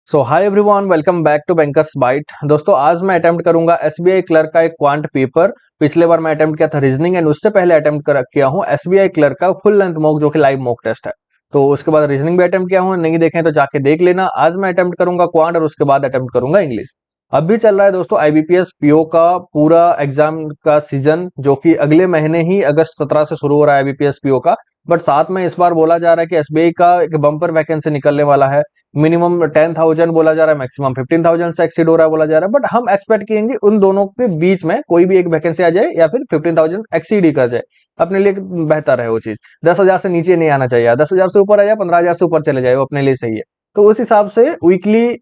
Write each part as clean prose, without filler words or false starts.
So hi everyone, welcome back to Bankers Bite. दोस्तों, आज मैं अटेम्प्ट करूंगा एसबीआई क्लर्क का एक क्वांट पेपर। पिछले बार मैं अटेम्प्ट किया था रीजनिंग एंड उससे पहले किया हूं एसबीआई क्लर्क का फुल लेंथ मॉक जो कि लाइव मॉक टेस्ट है। तो उसके बाद रीजनिंग भी अटेम्प्ट किया हूं, नहीं देखें तो जाके देख लेना। आज मैं अटेम्प्ट करूंगा क्वांट और उसके बाद अटेम्प्ट करूंगा इंग्लिश। अब भी चल रहा है दोस्तों आईबीपीएस पीओ का पूरा एग्जाम का सीजन, जो कि अगले महीने ही अगस्त 17 से शुरू हो रहा है आईबीपीएस पीओ का। बट साथ में इस बार बोला जा रहा है कि एसबीआई का एक बम्पर वैकेंसी निकलने वाला है। मिनिमम 10,000 बोला जा रहा है, मैक्सिमम 15,000 से एक्सीड हो रहा है बोला जा रहा है। बट हम एक्सपेक्ट करेंगे उन दोनों के बीच में कोई भी एक वैकेंसी आ जाए या फिर 15,000 एक्सीड ही कर जाए, अपने लिए बेहतर है वो चीज। 10,000 से नीचे नहीं आना चाहिए, 10,000 से ऊपर आ जाए, 15,000 से ऊपर चले जाए, वो अपने लिए सही है। तो उस हिसाब से वीकली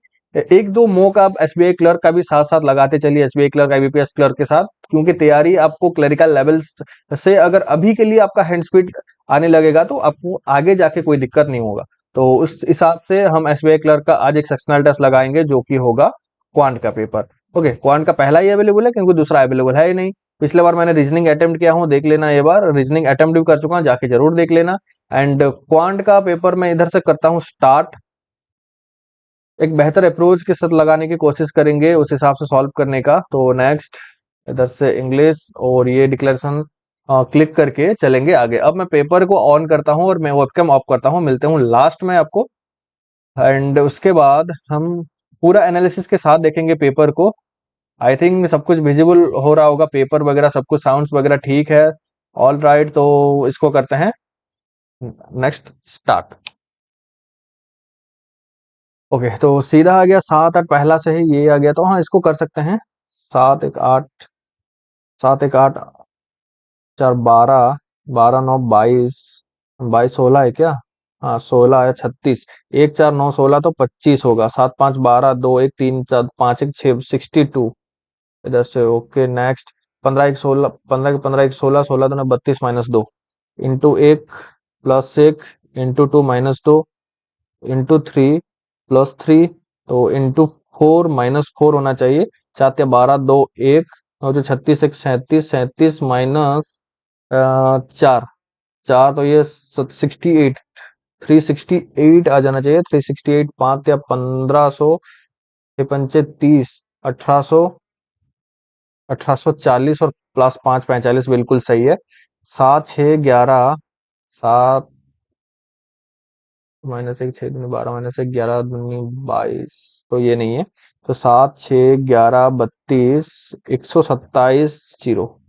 एक दो मॉक आप एसबीआई क्लर्क का भी साथ साथ लगाते चलिए, एसबीआई क्लर्क आईबीपीएस क्लर्क के साथ। क्योंकि तैयारी आपको क्लरिकल लेवल्स से अगर अभी के लिए आपका हैंड स्पीड आने लगेगा तो आपको आगे जाके कोई दिक्कत नहीं होगा। तो उस हिसाब से हम एसबीआई क्लर्क का आज एक सेक्शनल टेस्ट लगाएंगे जो कि होगा क्वांट का पेपर। ओके, क्वांट का पहला ही अवेलेबल है क्योंकि दूसरा अवेलेबल है ही नहीं। पिछले बार मैंने रीजनिंग अटेम्प्ट किया हूं, देख लेना। ये बार रीजनिंग अटेम्प्ट भी कर चुका हूं, जाके जरूर देख लेना। एंड क्वांट का पेपर मैं इधर से करता हूं स्टार्ट। एक बेहतर अप्रोच के साथ लगाने की कोशिश करेंगे, उस हिसाब से सॉल्व करने का। तो नेक्स्ट इधर से इंग्लिश और ये डिक्लेरेशन क्लिक करके चलेंगे आगे। अब मैं पेपर को ऑन करता हूं और मैं वेबकैम ऑफ करता हूं। मिलते हूं लास्ट में आपको। एंड उसके बाद हम पूरा एनालिसिस के साथ देखेंगे पेपर को। आई थिंक सब कुछ विजिबल हो रहा होगा, पेपर वगैरह सब कुछ, साउंड्स वगैरह ठीक है। ऑल राइट, तो इसको करते हैं नेक्स्ट स्टार्ट। ओके, तो सीधा आ गया 7 8, पहला से ही ये आ गया, तो हाँ इसको कर सकते हैं। 7 1 8, 7 1 8, 4 12, 12 9 22, 22 16 है क्या? हाँ 16 है, 36, 1 4 9 16 तो 25 होगा। 7 5 12 2 1 3 4 5 1 6, 62 इधर से। Okay next. 15 1 16, 15 15 1 16, 16 दूना 32 -2 इंटू 1 +1 इंटू 2 -2 इंटू 3 +3, तो इंटू 4 -4 होना चाहिए। 4 या 12 2 1, और जो 36 1 37, 37 माइनस 4, 4 तो ये 68, 368 आ जाना चाहिए। 368, 5 या 1500, 6 पंचे 30, 1840 और +5 45 बिल्कुल सही है। 7 6 11, 7 -1 6 दूनी 12, -1 11 दूनी 22, तो ये नहीं है। तो 7 6 11 32, 127 0।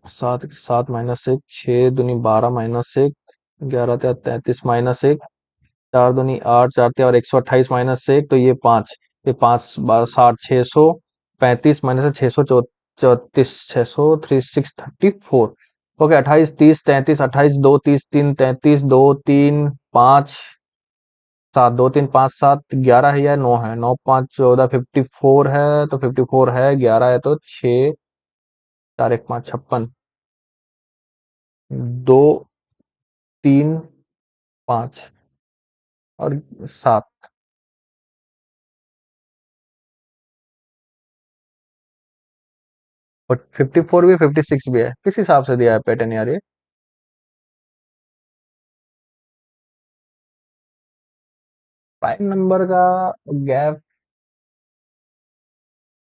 7 7 -1 6 दूनी 12, -1 11 33, -1 4 दूनी 8, 4 और 128 -1, तो ये 5, ये 5 12 60, 600 35 -600 34, 600 3 634। ओके, 28 30 33, 28 2 30 3 33, 2 3 5 7, 2 3 5 7, 11 है या 9 है? 9 5 14, 54 है, तो 54 है। 11 है तो 6 4 1 5 56, 2 3 5 और 7। और 54 भी 56 भी है, किस हिसाब से दिया है पैटर्न यार ये? प्राइम नंबर का गैप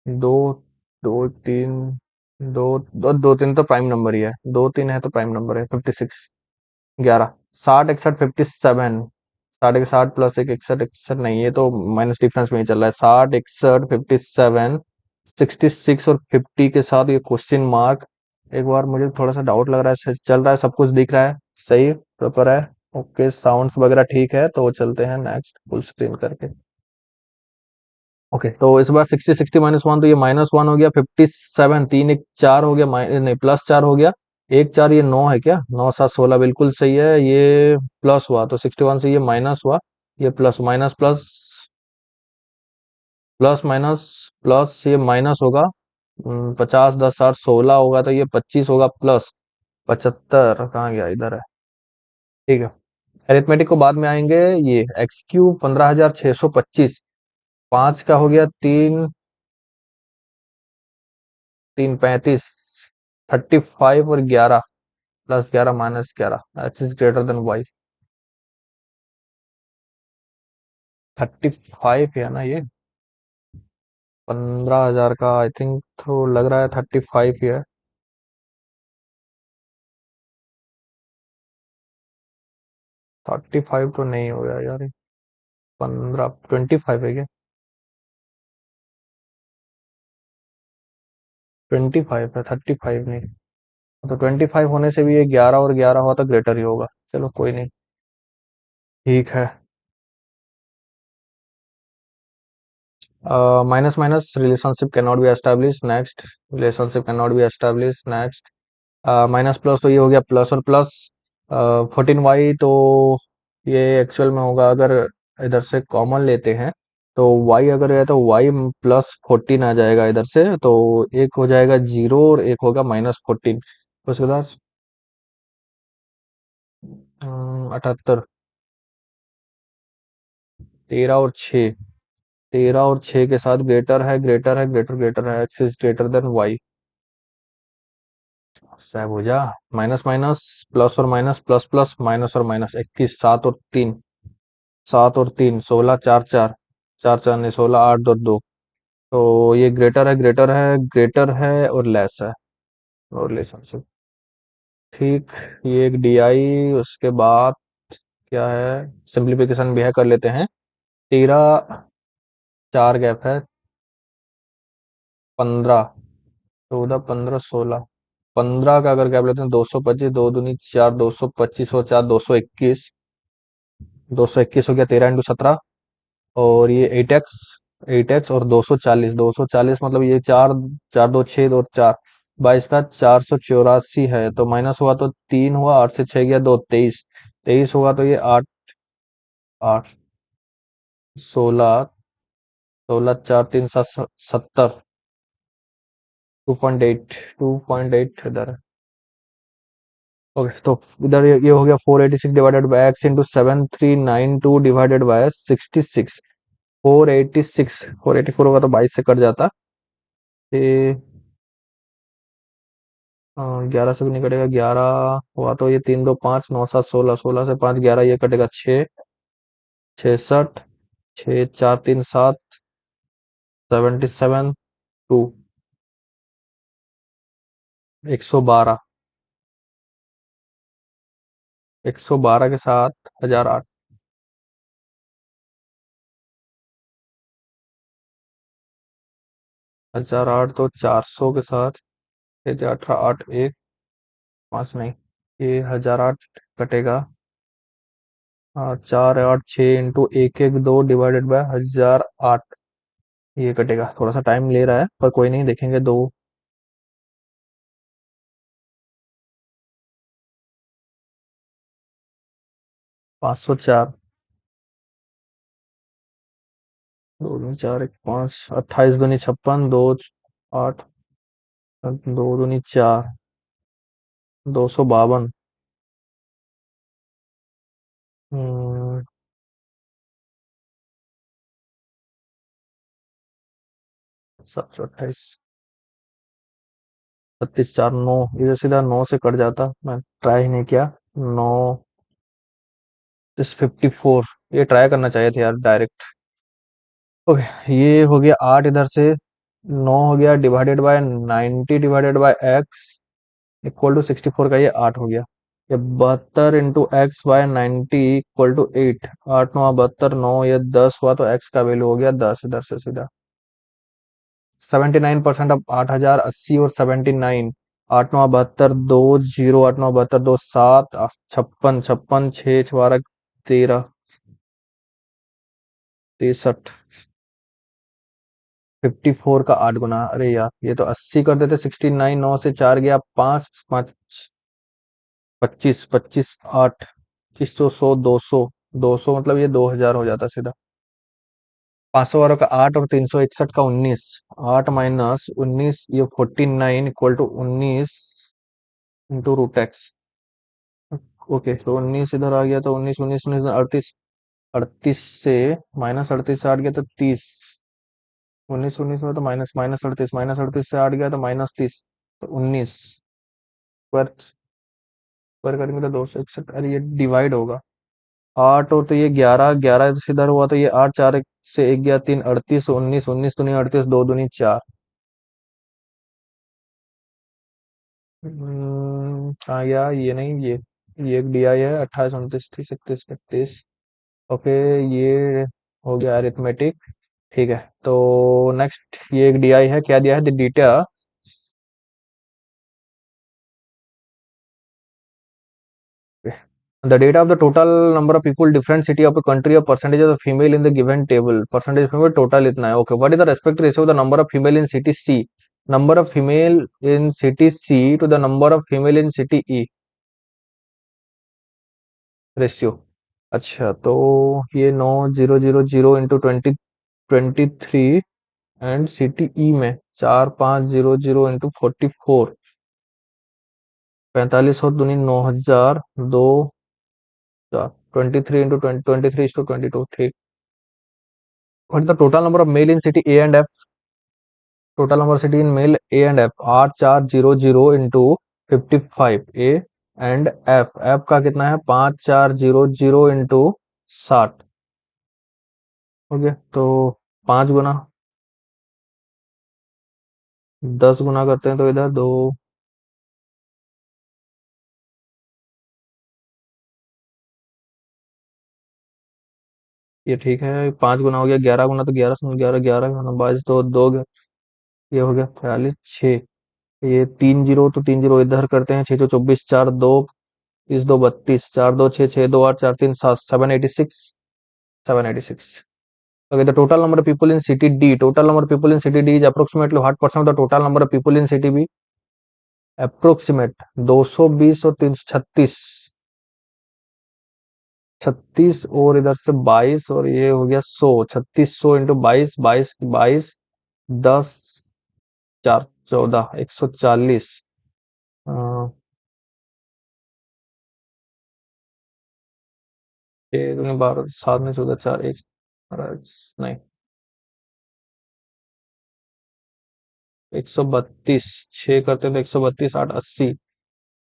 दो, 2 3, 2 2 3 तो प्राइम नंबर ही है। 2 3 है तो प्राइम नंबर है। 56 11, 60 61 57, 60 प्लस 1 61 61 नहीं, ये तो माइनस डिफरेंस में ही चल रहा है। 60 61 57, 66 और 50 के साथ ये क्वेश्चन मार्क। एक बार मुझे थोड़ा सा डाउट लग रहा है, चल रहा है, सब कुछ दिख रहा है, सही प्रॉपर है। ओके, साउंड्स वगैरह ठीक है, तो चलते हैं नेक्स्ट फुल स्क्रीन करके। ओके, तो इस बार 60 60 -1, तो ये -1 हो गया। 57 3 1 4 हो गया, नहीं +4 हो गया। 1 4, ये 9 है क्या? 9 7 16 बिल्कुल सही है। ये प्लस हुआ तो 61 से ये माइनस हुआ। ये plus minus plus plus minus plus, ये माइनस होगा। 50 10 60 16 होगा, तो ये 25 होगा प्लस 75। कहाँ गया? इधर है, ठीक है। अरिथमेटिक को बाद में आएंगे। ये एक्स क्यूब 15,625, 5 का हो गया 3 3 35, 35 और 11 +11 -11, x is greater than y. 35 है ना ये? 15,000 का आई थिंक तो लग रहा है 35 ही है। 35 तो नहीं हो गया यार। 25 है क्या? 25 है, 35 नहीं। तो 25 होने से भी ये 11 और 11 हुआ तो ग्रेटर ही होगा। चलो कोई नहीं। ठीक है। Minus minus relationship can not be establish, next. Relationship can not be establish, next. Minus plus तो ये हो गया प्लस और प्लस। 14y तो ये एक्चुअल में होगा अगर इधर से कॉमन लेते हैं तो y अगर है तो y प्लस 14 आ जाएगा इधर से, तो एक हो जाएगा 0 और एक होगा -14। उसके बाद 78। 13 और 6। 13 और 6 के साथ ग्रेटर है, ग्रेटर है, ग्रेटर ग्रेटर है, x is greater than y. साहब माइनस माइनस प्लस और माइनस प्लस प्लस माइनस और माइनस 21, 7 और 3। 7 और 3 16, 4 4। 4 4 नहीं 16, 8 और 2। तो ये ग्रेटर है, ग्रेटर है, ग्रेटर है और लेस है। और रिलेशनशिप। ठीक। ये एक DI। उसके बाद क्या है? सिंप्लीफिकेशन भी है, कर लेते हैं। 13, 4 गैप है। 15, 14, 15, 16। 15 का अगर गैप लेते हैं 225, 2 दूनी 4, 225 और 4, 221। 221 हो गया 13 × 17। और ये 8x। 8x और 240, 240 मतलब ये चार। 4 2 6 और 4 22 का 484 है, तो माइनस हुआ तो 3 हुआ, 8 से 6 गया 2, 23। 23 हुआ तो ये 8। 8 16। 16 4 3 7 70। 2.8। 2.8 इधर है। ओके तो इधर ये हो गया 486 divided by x into 7392 divided by 66। 486। 484 होगा तो 22 से कट जाता। ये 11 से भी नहीं कटेगा। 11 हुआ तो ये 3 2 5 9 7 16। 16 से 5 11 ये कटेगा 6। 66। 6 4 3 7। 77 2। 112। 112 के साथ 1008। 1008 तो 400 के साथ 18 8 1 5 नहीं। ये 1008 कटेगा। 4 8 6 इंटू 1 1 2 डिवाइडेड बाय 1008। ये कटेगा, थोड़ा सा टाइम ले रहा है पर कोई नहीं, देखेंगे। 2 504। 2 दूनी 4 1 5 28 दूनी 56 2 8 2 दूनी 4 252। 728। 36 4 9। इधर सीधा 9 से कट जाता, मैं ट्राई ही नहीं किया। 9 54। ये ट्राई करना चाहिए था यार डायरेक्ट। ओके ये हो गया 8 इधर से। 9 हो गया divided by 90 divided by x equal to 64 का ये 8 हो गया। ये 72 into x by 90 equal to 8। 8 9 72 9 ये 10 हुआ तो x का वैल्यू हो गया 10 इधर से सीधा। 79%। अब 8080 और 79। 8 9 72 2 0। 8 9 72 2 7 56 56 6 12 13 63। 54 का 8 गुना, अरे यार ये तो 80 कर देते। 69 9 से 4 गया 5 5 25 25 8 25 100 200। 200 मतलब ये 2000 हो जाता सीधा। 500 वालों का 8 और 361 का 19। 8 माइनस 19 ये 49 equal to 19 into root x. Okay तो 19 इधर आ गया तो 19 19 19 38। 38 से -38 से 8 गया तो 30। 19 19 में तो माइनस -38 -38 से 8 गया तो -30। तो 19 स्क्वायर। स्क्वायर करेंगे तो 261। अरे ये डिवाइड होगा। 8 और तो ये 11, 11 से इधर हुआ तो ये 8, 4 से 1 गया 3, 38, 19, 19 दूनी 38, 2 दूनी 4। हाँ यार ये नहीं, ये एक डी आई है, 28, 29, 30, 31, 32। ओके, ये हो गया अरिथमेटिक। ठीक है, तो नेक्स्ट ये एक डी आई है, क्या दिया है, the data. The data of the total number of people, different city of a country, or percentage of the female in the given table. Percentage female total इतना है. Okay. What is the respective ratio of the number of female in city C? Number of female in city C to the number of female in city E ratio. अच्छा, तो ये 9,000 into 23 and city ई में 4,500 into 44, 4500 दूनी 9,000, 23 into 23 ठीक। What is the total number of male in city A and F? Total number of city in male A and F 8,400 into 55 A and F का कितना है 5,400 into 60। हो गया, तो 5 गुना 10 गुना करते हैं तो इधर 2। ये ठीक है, 5 गुना हो गया 11 गुना, तो 11 11 11 बाईस, दो ये हो गया 42 6। ये 3 जीरो, तो 3 जीरो इधर करते हैं, 6 24, 4 2, इस 2 32, 4 2 6, 6 2 8, 4 3 7, 786, 786। Okay, the total number of people in city D. Total number of people in city D is approximately what percent of the total number of people in city B? Approximate 220 और 336, 36 और इधर से 22 और ये हो गया 100, 3600 इंटू 22, 22 22, 10 4 14, 140। 12 7 में 14 4 1, नहीं 132, 6 करते हैं तो 132 8 80,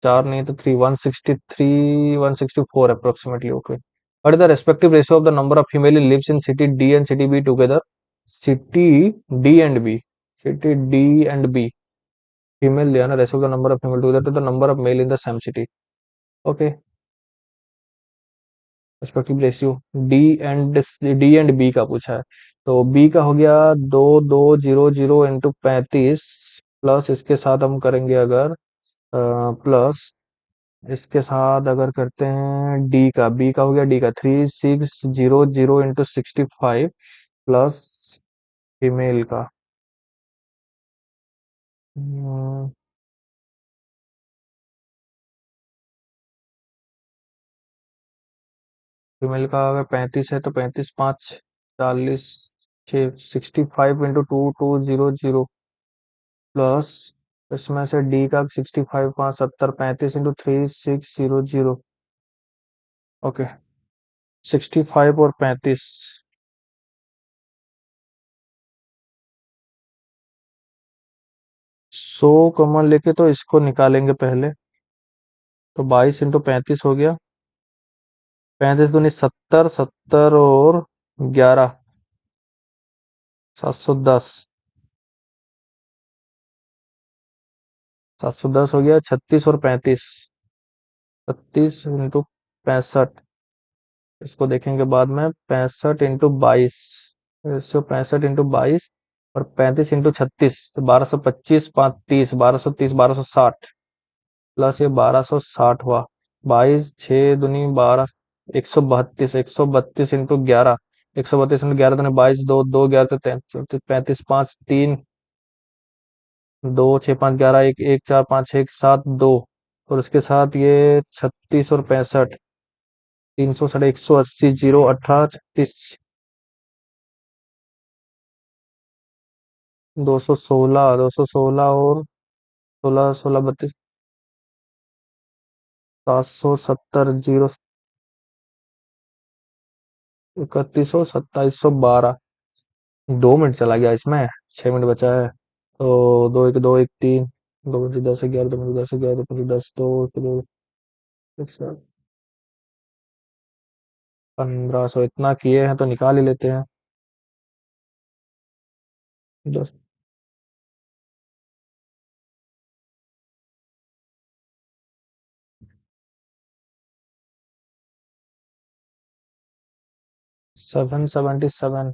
4 नहीं तो 3 163 164 approximately. Okay, what is the respective ratio of the number of female lives in city D and city B together? City D and B, city D and B, female दिया ना, ratio of the number of female together to the number of male in the same city. Okay, respective ratio D and B का पूछा है, तो B का हो गया 2200 into 35, plus इसके साथ हम करेंगे अगर प्लस इसके साथ अगर करते हैं बी का हो गया, डी का 3600 इंटू 65 प्लस फीमेल का फीमेल का अगर 35 है तो 35 5 40, 65 इंटू 2200 प्लस इसमें से डी का 65 5 70, 35 इंटू 3600। ओके, 65 और 35, 100 कॉमन लेके तो इसको निकालेंगे पहले, तो 22 इंटू 35 हो गया, 35 दूनी 70, 70 और 11 710, 710 हो गया, 36 और 35, 36 इंटू 65, इसको देखेंगे बाद में, 65 इंटू 22, 65 इंटू 22 और 35 इंटू 36, 1225 5 30, 1230, 1260 प्लस ये 1260 हुआ, 22 6 दूनी 12, 132, 132 इंटू 11, 132 इंटू 11 दूनी 22, 2 2 11 35 5 3 2 6 5 11 1 1 4 5 6 1 7 2, और उसके साथ ये 36 और 65, 300 साढ़े 180 जीरो 18 36, 216, 216 और 16 16 32, 770 जीरो 3100 2712। 2 मिनट चला गया इसमें, 6 मिनट बचा है, तो 2 1 2 1 3, 2 5 10 11, 2 5 10 11, 2 5 10 2 2 1 7। 1500 इतना किए हैं तो निकाल ही लेते हैं। 10 777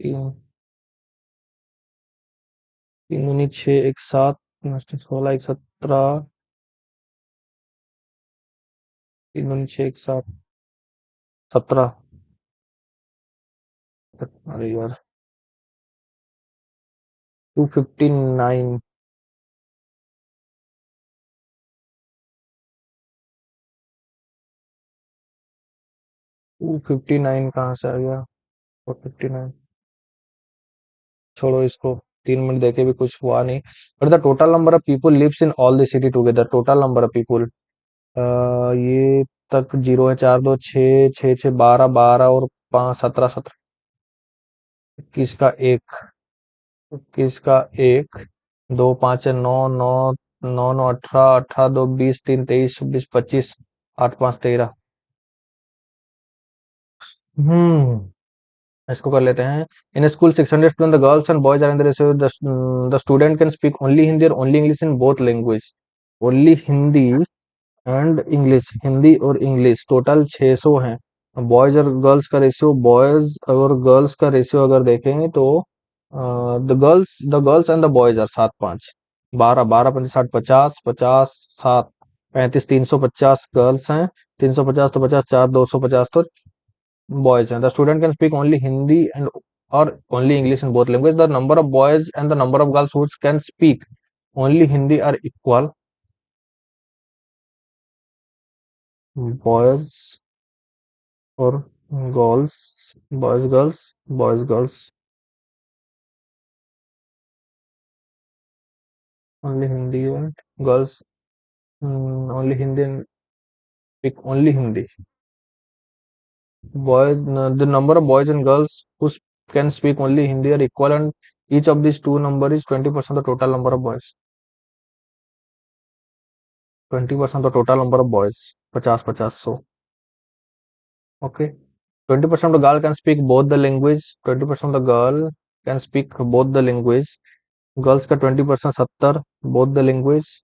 तीन, तीन दूनी 6 एक 7 16 एक 17 तीन दूनी 6 एक 7 17। अरे यार 259। 259 कहाँ से आ गया? 459। छोड़ो इसको, 3 मिनट देके भी कुछ हुआ नहीं। But the total number of people lives in all the city together, total number of people, ये तक जीरो है, 4 2 6 6 6 12 12 और 5 17 17, 21 का एक, 21 का एक, 2 5 9 9 9 9 18 18 2 20 3 23 26 25, 8 5 13। इसको कर लेते हैं। In school 600 student, the girls and boys are in the ratio, the student can speak only Hindi और only English in both language. Only Hindi and English, Hindi और इंग्लिश, टोटल 600 हैं। बॉयज और गर्ल्स का रेशियो, बॉयज और गर्ल्स का ratio अगर देखेंगे तो the girls and the boys are 7 5 12 12 25 60 50 50 7 35 350 girls हैं, 350 तो 50 4 250 तो बॉयज हैं। The student can speak only Hindi and और only English in both language. The number of boys and the number of girls who can speak only Hindi are equal. Boys और girls, boys girls, boys girls, only Hindi and girls, only Hindi and speak only Hindi. Boys, the number of boys and girls who can speak only Hindi are equal, and each of these two number is 20% of the total number of boys. 20% of the total number of boys. 50 50 100. Okay. 20% of the girl can speak both the language. 20% of the girl can speak both the language. Girls का 20% 70 both the language.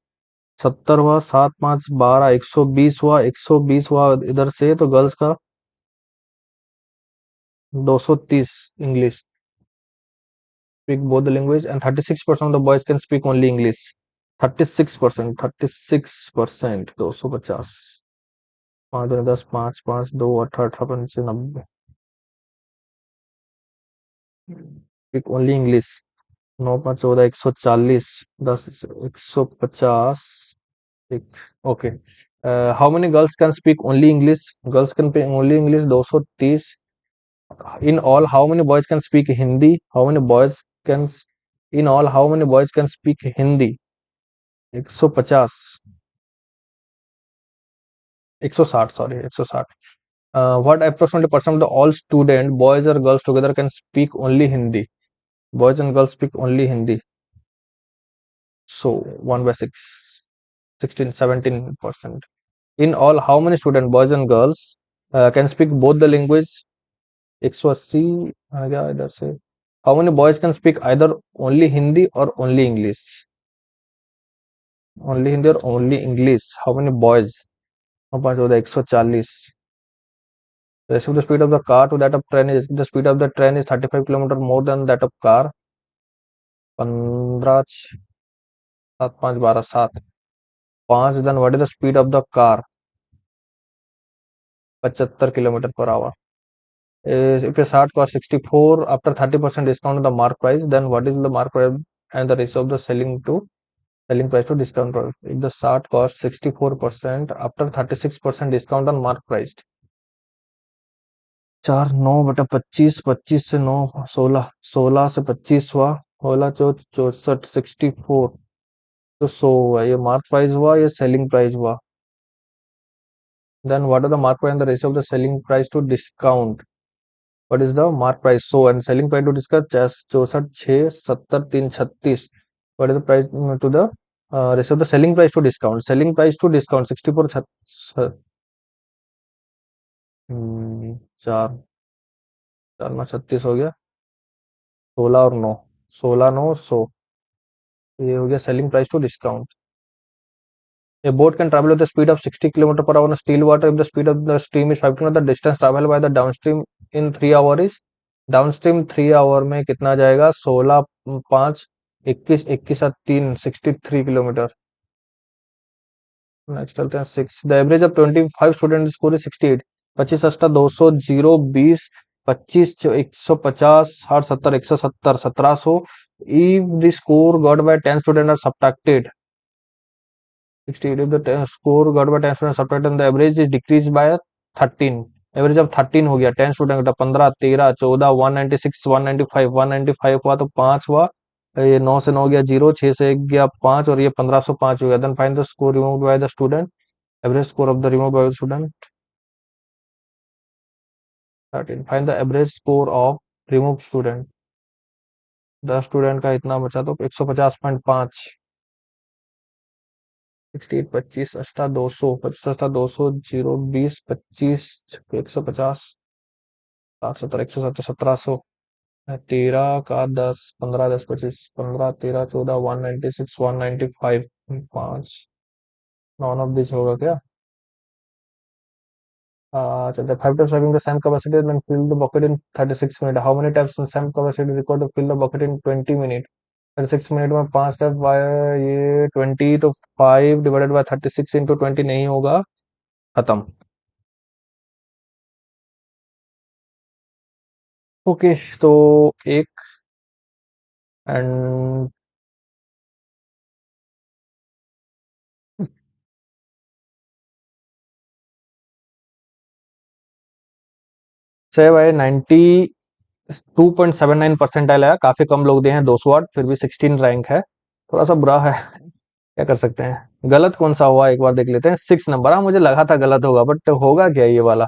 70 हुआ, 7 5 12 120 हुआ, 120 हुआ इधर से तो girls का 230 English, speak both the language, and 36% of the boys can speak only English. 36%, 36%, 250, 5 2 10 5 5 2 18 18 5 90, speak only English। 9 5 14 140, 10 150, एक, okay। How many girls can speak only English? Girls can speak only English 230। In all, how many boys can speak Hindi? How many boys can in all how many boys can speak Hindi? 150, 160, sorry, 160। What approximately percent of the all student, boys or girls together, can speak only Hindi? Boys and girls speak only Hindi. So 1 by 6, 16, 17%। In all, how many student, boys and girls, can speak both the language? 180 आ गया इधर से। How many boys can speak either only Hindi or only English? Only Hindi or only English? How many boys? 5 14 140। Ratio the speed of the car to that of train is, the speed of the train is 35 kilometer more than that of car। 15 7 5 12 7 5, then what is the speed of the car? 75 kilometer per hour। If a shart costs 64 after 30% discount on the mark price, then what is the mark price and the ratio of the selling price to discount price? If the shart costs 64% after 36% discount on mark price, 4 9 बटा 25, 25 से 9 16, 16 से 25 हुआ, 16 64 64, तो 100 हुआ। ये mark price हुआ, ये selling price हुआ। Then what are the mark price and the ratio of the selling price to discount? What is the mark price? 100 and selling price to discount 64 6 70 3 36। What is the price to the ratio of the selling price to discount? Selling price to discount 64 चार, चार में 36 हो गया, 16 और 9, 16 9 100। ये हो गया selling price to discount. A boat can travel with the speed of 60 km per hour on still water if the speed of the stream is 5 km. The distance traveled by the downstream in 3 hour is, downstream 3 hour में कितना जाएगा? 16 5 21, 21 3 63 kilometre. Next चलते हैं 6। The average of 25 student score is 68। 25 Ashta 200, 0 20, 25 150, 60 70 170 1700। if the score got by 10 students are subtracted 68, if the score got by 10 students subtracted and the average is decreased by 13। Average अब 13 हो गया, 10 student का 15 13 14 196 195 195 हुआ तो 5 हुआ। ये 9 से 9 गया 0, 6 से 1 गया 5 और ये 1505 हो गया। Then find the score removed by the student, average score of the removed by the student 13। Find the average score of removed student. 10 student का इतना बचा तो 150.5। 68 25 अष्टा 200, 25 अष्टा 200, 0 20 25 150 60 70 170 1700। 13 का 10 15 10 25 15 13 14 196 195 5। नॉन ऑफ दिस होगा क्या? चलते 5 times having the same capacity and then fill the bucket in 36 minutes. How many times the same capacity required to fill the bucket in 20 minutes? 36 minute में 5 step by ये 20 तो 5 divided by 36 into 20 नहीं होगा, खत्म। Okay तो एक and से भाई 92.79 परसेंटाइल आया। काफी कम लोग दिए हैं 208, फिर भी 16 रैंक है, थोड़ा सा बुरा है। क्या कर सकते हैं। गलत कौन सा हुआ एक बार देख लेते हैं। 6 नंबर, हाँ मुझे लगा था गलत होगा, बट होगा क्या ये वाला।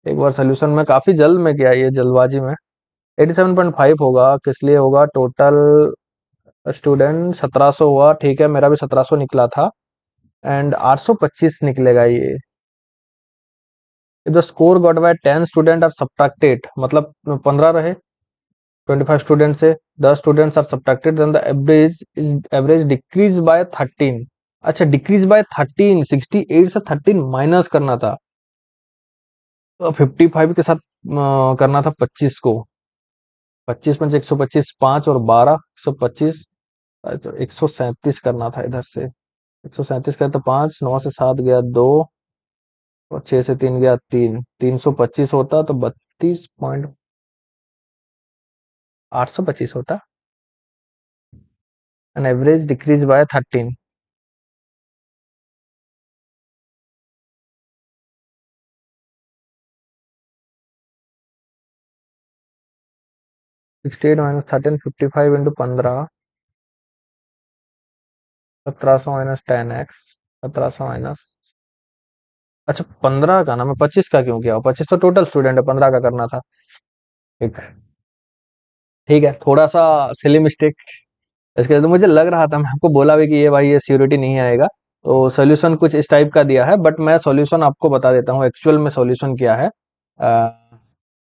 एक बार सोल्यूशन में काफी जल्द में किया, ये जल्दबाजी में। 87.5 होगा, किस लिए होगा? टोटल स्टूडेंट 1700 हुआ, ठीक है मेरा भी 1700 निकला था एंड 825 निकलेगा ये। If the score got by 10 student are subtracted, मतलब 15 रहे 25 स्टूडेंट से 10 students are subtracted then the average decreases by 13। अच्छा डिक्रीज बाय 13, 68 से 13 माइनस करना था, 55 के साथ करना था 25 को। 25 में 125 5 और 12 125, तो 137 करना था इधर से। 137 का तो 5 9 से 7 गया 2 और 6 से 3 गया 3, 325 होता तो 32.825 होता। An average decreases by 13। 68 minus 13 55 into 15 1700 minus 10x 1700 minus, अच्छा 15 का ना, मैं 25 का क्यों किया? 25 तो टोटल स्टूडेंट है, 15 का करना था। एक ठीक है, थोड़ा सा सिली मिस्टेक। इसके लिए तो मुझे लग रहा था, मैं आपको बोला भी कि ये भाई ये सिक्योरिटी नहीं आएगा। तो सॉल्यूशन कुछ इस टाइप का दिया है, बट मैं सॉल्यूशन आपको बता देता हूँ एक्चुअल में सॉल्यूशन क्या है।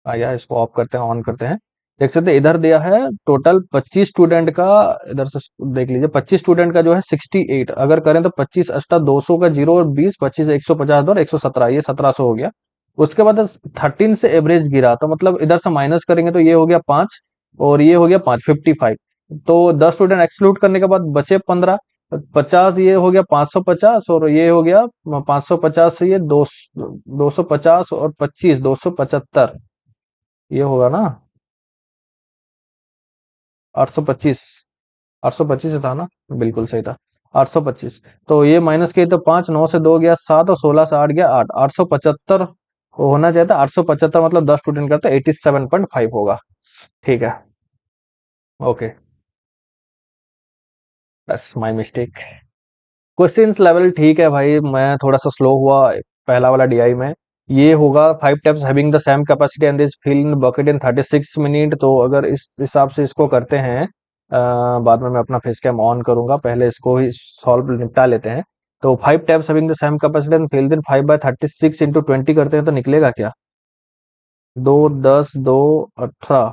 आया इसको ऑफ करते हैं, ऑन करते हैं। देख सकते हैं इधर दिया है टोटल 25 स्टूडेंट का, इधर से देख लीजिए 25 स्टूडेंट का जो है 68, अगर करें तो 25 अष्टा 200 का 0 और 20 25 150 और 117, ये 1700 हो गया। उसके बाद 13 से एवरेज गिरा, तो मतलब इधर से माइनस करेंगे तो ये हो गया 5 और ये हो गया 5 55। तो 10 स्टूडेंट एक्सक्लूड करने के बाद बचे 15, 50 ये हो गया 550 और ये हो गया 550 से ये 250 और 25 275, ये होगा ना 825। 825 था ना, बिल्कुल सही था 825। तो ये माइनस किए तो 5 9 से 2 गया 7 और 16 से 8 गया 8, 875 होना चाहिए था। 875 मतलब 10 स्टूडेंट का तो 87.5 होगा। ठीक है, ओके, बस माय मिस्टेक। क्वेश्चंस लेवल ठीक है भाई, मैं थोड़ा सा स्लो हुआ पहला वाला डीआई में। ये होगा 5 taps having the same capacity and this fill in bucket in 36 minute. तो अगर इस हिसाब से इसको करते हैं, बाद में मैं अपना फेस कैम ऑन करूंगा, पहले इसको ही सॉल्व निपटा लेते हैं। तो 5 taps having the same capacity and fill in 5 by 36 into 20 करते हैं तो निकलेगा क्या? दो 10 2 18,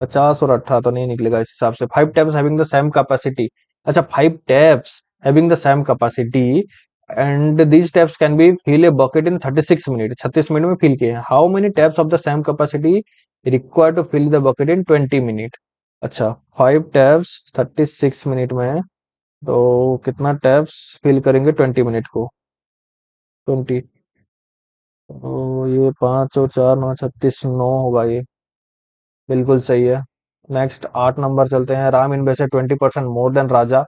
50 और 18 तो नहीं निकलेगा इस हिसाब से। 5 tabs having the same capacity, अच्छा 5 tabs having the same capacity and these tabs can be fill a bucket in 36 minute, 36 minute में फिल किए हैं। How many tabs of the same capacity required to fill the bucket in 20 minute. अच्छा 5 tabs 36 minute में, तो कितना tabs fill करेंगे 20 minute को, 20, तो ये 5 और 4 9 36 9 होगा ये, बिल्कुल सही है। नेक्स्ट 8 नंबर चलते हैं। Ram invested 20% more than Raja.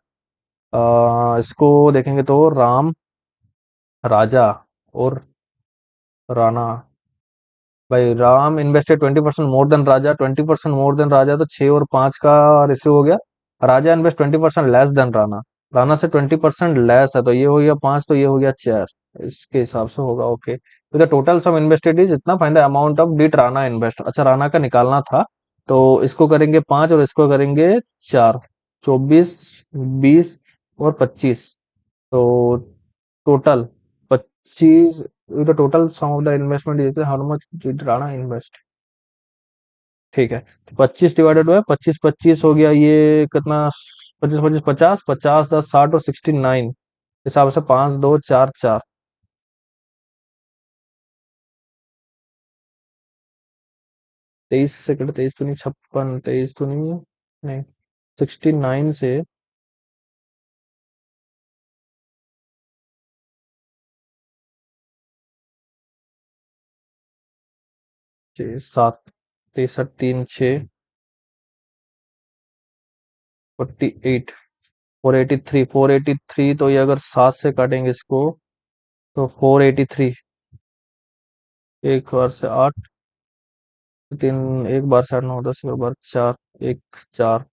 इसको देखेंगे तो राम, राजा और राणा। भाई Ram invested 20% more than Raja, 20% more than Raja तो 6 और 5 का रेशियो हो गया। Raja invest 20% less than Rana, Rana से 20% लेस है, तो ये हो गया 5, तो ये हो गया 4, इसके हिसाब से होगा। ओके, तो the total sum invested is इतना, find the amount of did Rana invest. अच्छा राणा का निकालना था, तो इसको करेंगे 5 और इसको करेंगे 4, 24 20 और 25, तो total 25, the total some of the investment is how much did Rana invest. ठीक है, तो 25 डिवाइडेड बाय 25, 25 हो गया ये कितना, 25 25 50, 50 10 60 और 69 हिसाब से 5 2 4 4, 23 सेकंड, 23 तो नहीं, 56, 23 तो नहीं है, नहीं 69 से छः 7, 63 3 6 48, 483, 483, तो ये अगर 7 से काटेंगे इसको तो 483, एक बार से 8, तीन, एक बार से 8 9 10, एक बार 4 1 4,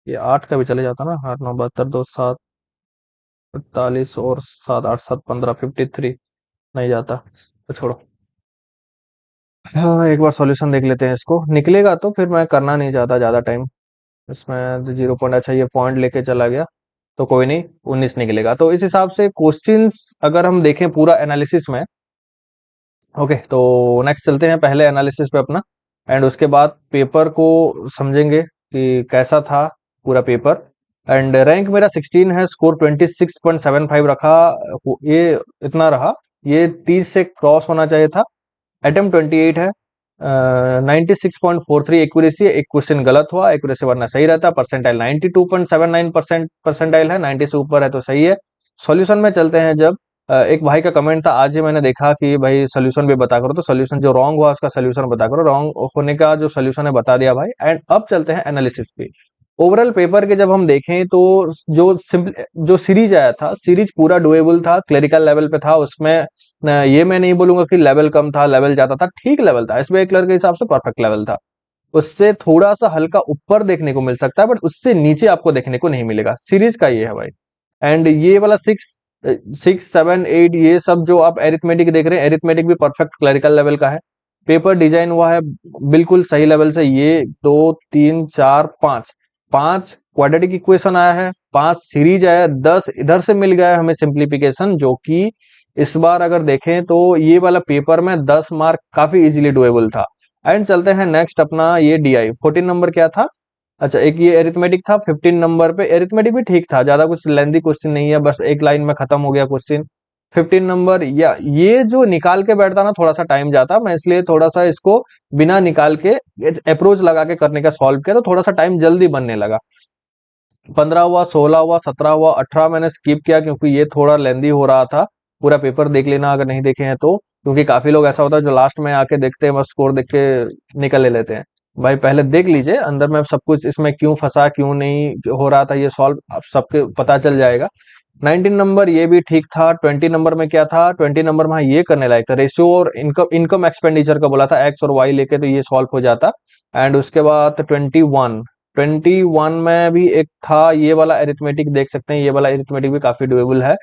ये 8 का भी चले जाता ना, 8 9 72 2 7 48 और 7 8 7 15, 53 नहीं जाता, तो छोड़ो। हाँ एक बार सॉल्यूशन देख लेते हैं, इसको निकलेगा तो फिर मैं करना नहीं चाहता ज़्यादा टाइम इसमें। तो 0 पॉइंट, अच्छा ये पॉइंट लेके चला गया, तो कोई नहीं, 19 निकलेगा। तो इस हिसाब से क्वेश्चंस अगर हम देखें पूरा एनालिसिस में, ओके, तो नेक्स्ट चलते हैं पहले एनालिसिस पे अपना, एंड उसके बाद पेपर को समझेंगे कि कैसा था पूरा पेपर। एंड रैंक मेरा 16 है, स्कोर 26.75 रखा, ये इतना रहा, ये 30 से क्रॉस होना चाहिए था। अटेम्प्ट 28 है, 96.43 एक्यूरेसी, एक क्वेश्चन गलत हुआ, एक्यूरेसी वरना सही रहता। परसेंटाइल 92.79% परसेंटाइल है, 90 से ऊपर है तो सही है। सॉल्यूशन में चलते हैं जब, एक भाई का कमेंट था आज ही मैंने देखा कि भाई सोल्यूशन भी बता करो, तो सोल्यूशन जो रॉन्ग हुआ उसका सोल्यूशन बता करो, रॉन्ग होने का जो सोल्यूशन है बता दिया भाई। एंड अब चलते हैं एनालिसिस पे। ओवरऑल पेपर के जब हम देखें तो जो सिंपल जो सीरीज आया था, सीरीज पूरा डुएबल था, क्लरिकल लेवल पे था, उसमें ये मैं नहीं बोलूंगा कि लेवल कम था लेवल ज्यादा था, ठीक लेवल था, एसबीआई क्लर्क के हिसाब से परफेक्ट लेवल था। उससे थोड़ा सा हल्का ऊपर देखने को मिल सकता है, बट उससे नीचे आपको देखने को नहीं मिलेगा, सीरीज का ये है भाई। एंड ये वाला 6 6 7 8 ये सब जो आप एरिथमेटिक देख रहे हैं, एरिथमेटिक भी परफेक्ट क्लरिकल लेवल का है। पेपर डिजाइन हुआ है बिल्कुल सही लेवल से, ये 2 3 4 5, 5 क्वाड्रेटिक इक्वेशन आया है, 5 सीरीज आया, 10 इधर से मिल गया है हमें सिंप्लीफिकेशन, जो कि इस बार अगर देखें तो ये वाला पेपर में 10 मार्क काफी इजीली डुएबल था। एंड चलते हैं नेक्स्ट अपना, ये डीआई 14 नंबर क्या था, अच्छा एक ये एरिथमेटिक था 15 नंबर पे, एरिथमेटिक भी ठीक था, ज्यादा कुछ लेंदी क्वेश्चन नहीं है, बस एक लाइन में खत्म हो गया क्वेश्चन। 15 नंबर, या ये जो निकाल के बैठता ना थोड़ा सा टाइम जाता, मैं इसलिए थोड़ा सा इसको बिना निकाल के अप्रोच लगा के करने का सॉल्व किया, तो थोड़ा सा टाइम जल्दी बनने लगा। 15 हुआ, 16 हुआ, 17 हुआ, 18 मैंने स्किप किया क्योंकि ये थोड़ा लेंदी हो रहा था। पूरा पेपर देख लेना अगर नहीं देखे हैं तो, क्योंकि काफी लोग ऐसा होता है जो लास्ट में आके देखते हैं, बस स्कोर देख के निकल ले लेते हैं। भाई पहले देख लीजिए अंदर में सब कुछ, इसमें क्यों फंसा क्यों नहीं हो रहा था ये सॉल्व, आप सबके पता चल जाएगा। 19 नंबर ये भी ठीक था। 20 नंबर में क्या था, 20 नंबर में हाँ, ये करने लायक था, रेशियो और इनकम इनकम एक्सपेंडिचर का बोला था, एक्स और वाई लेके, तो ये सॉल्व हो जाता। एंड उसके बाद 21 में भी एक था ये वाला एरिथमेटिक, देख सकते हैं ये वाला एरिथमेटिक भी काफी डुएबल है।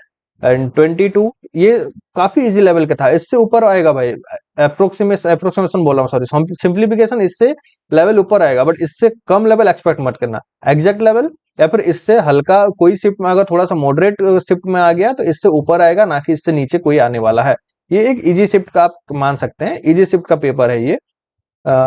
एंड 22 ये काफी इजी लेवल का था, इससे ऊपर आएगा भाई। अप्रोक्सीमेशन बोल रहा हूँ, सॉरी, सिंप्लीफिकेशन इससे लेवल ऊपर आएगा, बट इससे कम लेवल एक्सपेक्ट मत करना। एग्जैक्ट लेवल या फिर इससे हल्का कोई शिफ्ट में अगर थोड़ा सा मॉडरेट शिफ्ट में आ गया तो इससे ऊपर आएगा, ना कि इससे नीचे कोई आने वाला है। ये एक इजी शिफ्ट का आप मान सकते हैं, इजी शिफ्ट का पेपर है ये।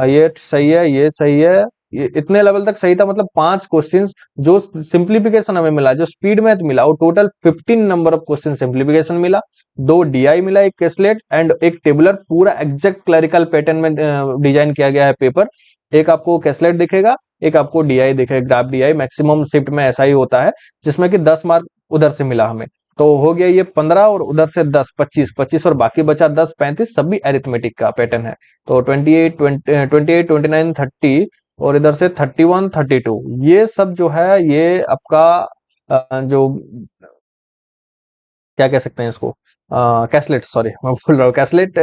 ये सही है, ये सही है, ये इतने लेवल तक सही था। मतलब 5 क्वेश्चंस जो सिंप्लीफिकेशन हमें मिला, जो स्पीड मैथ मिला, वो total 15 number of question simplification मिला, 2 डीआई मिला, एक कैसलेट एंड एक टेबुलर, पूरा एग्जैक्ट क्लरिकल पैटर्न में डिजाइन किया गया है पेपर। एक आपको कैसलेट दिखेगा, एक आपको डीआई दिखेगा, ग्राफ डीआई। मैक्सिमम शिफ्ट में ऐसा ही होता है, जिसमें कि 10 मार्क उधर से मिला हमें। तो हो गया ये 15 और उधर से 10, 25, 25 और बाकी बचा 10, 35, सब भी अरिथमेटिक का पैटर्न है। तो 28, 29, 30 और इधर से 31, 32, ये सब जो है ये आपका जो क्या कह सकते हैं इसको, कैसलेट, सॉरी मैं भूल रहा हूँ। कैसलेट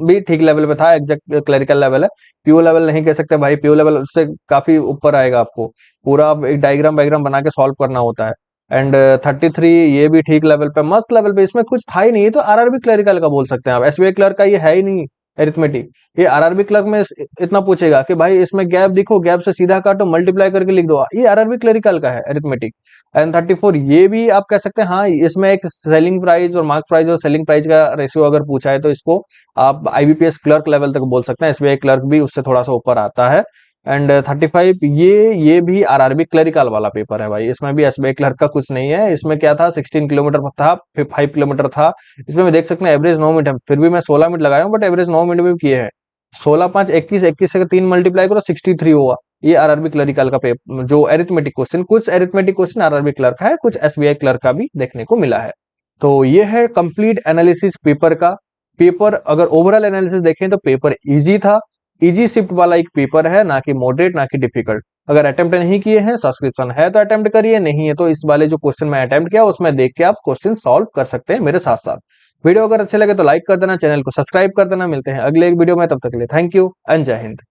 भी ठीक लेवल पे था, एग्जैक्ट क्लरिकल लेवल है। पीओ लेवल नहीं कह सकते भाई, पीओ लेवल उससे काफी ऊपर आएगा, आपको पूरा आप एक डायग्राम वायग्राम बना के सॉल्व करना होता है। एंड 33 ये भी ठीक लेवल पे, मस्त लेवल पे, इसमें कुछ था ही नहीं। ये तो आरआरबी क्लरिकल का बोल सकते हैं आप, एसबीआई क्लर्क का ये है ही नहीं अरिथमेटिक। ये आरआरबी क्लर्क में इतना पूछेगा कि भाई इसमें गैप दिखो, गैप से सीधा काटो, मल्टीप्लाई करके लिख दो, ये आरआरबी क्लरिकल का है अरिथमेटिक। एंड 34 ये भी आप कह सकते हैं, हाँ इसमें एक सेलिंग प्राइस और मार्क प्राइस और सेलिंग प्राइस का रेशियो अगर पूछा है तो इसको आप आईबीपीएस क्लर्क लेवल तक बोल सकते हैं। एसबीआई क्लर्क भी उससे थोड़ा सा ऊपर आता है। एंड 35 ये भी आरआरबी क्लरिकल वाला पेपर है भाई, इसमें भी एसबीआई क्लर्क का कुछ नहीं है। इसमें क्या था, 16 किलोमीटर था, फिर 5 किलोमीटर था। इसमें भी देख सकते हैं एवरेज 9 मिनट है, फिर भी मैं 16 मिनट लगाया हूँ, बट एवरेज 9 मिनट में किए हैं। 16, 5, 21, 21 से 3 मल्टीप्लाई करो, 63 हुआ। ये आरआरबी क्लरिकल का पेपर, जो एरिथमेटिक क्वेश्चन, कुछ एरिथमेटिक क्वेश्चन आरआरबी क्लर्क का है, कुछ एसबीआई क्लर्क का भी देखने को मिला है। तो ये है कंप्लीट एनालिसिस पेपर का। पेपर अगर ओवरऑल एनालिसिस देखें तो पेपर इजी था, इजी शिफ्ट वाला एक पेपर है, ना कि मॉडरेट ना कि डिफिकल्ट। अगर अटेम्प्ट नहीं किए हैं, सब्सक्रिप्शन है तो अटेम्प्ट करिए, नहीं है तो इस वाले जो क्वेश्चन मैं अटेम्प्ट किया उसमें देख के आप क्वेश्चन सॉल्व कर सकते हैं मेरे साथ साथ। वीडियो अगर अच्छे लगे तो लाइक कर देना, चैनल को सब्सक्राइब कर देना। मिलते हैं अगले एक वीडियो में, तब तक के लिए थैंक यू एंड जय हिंद।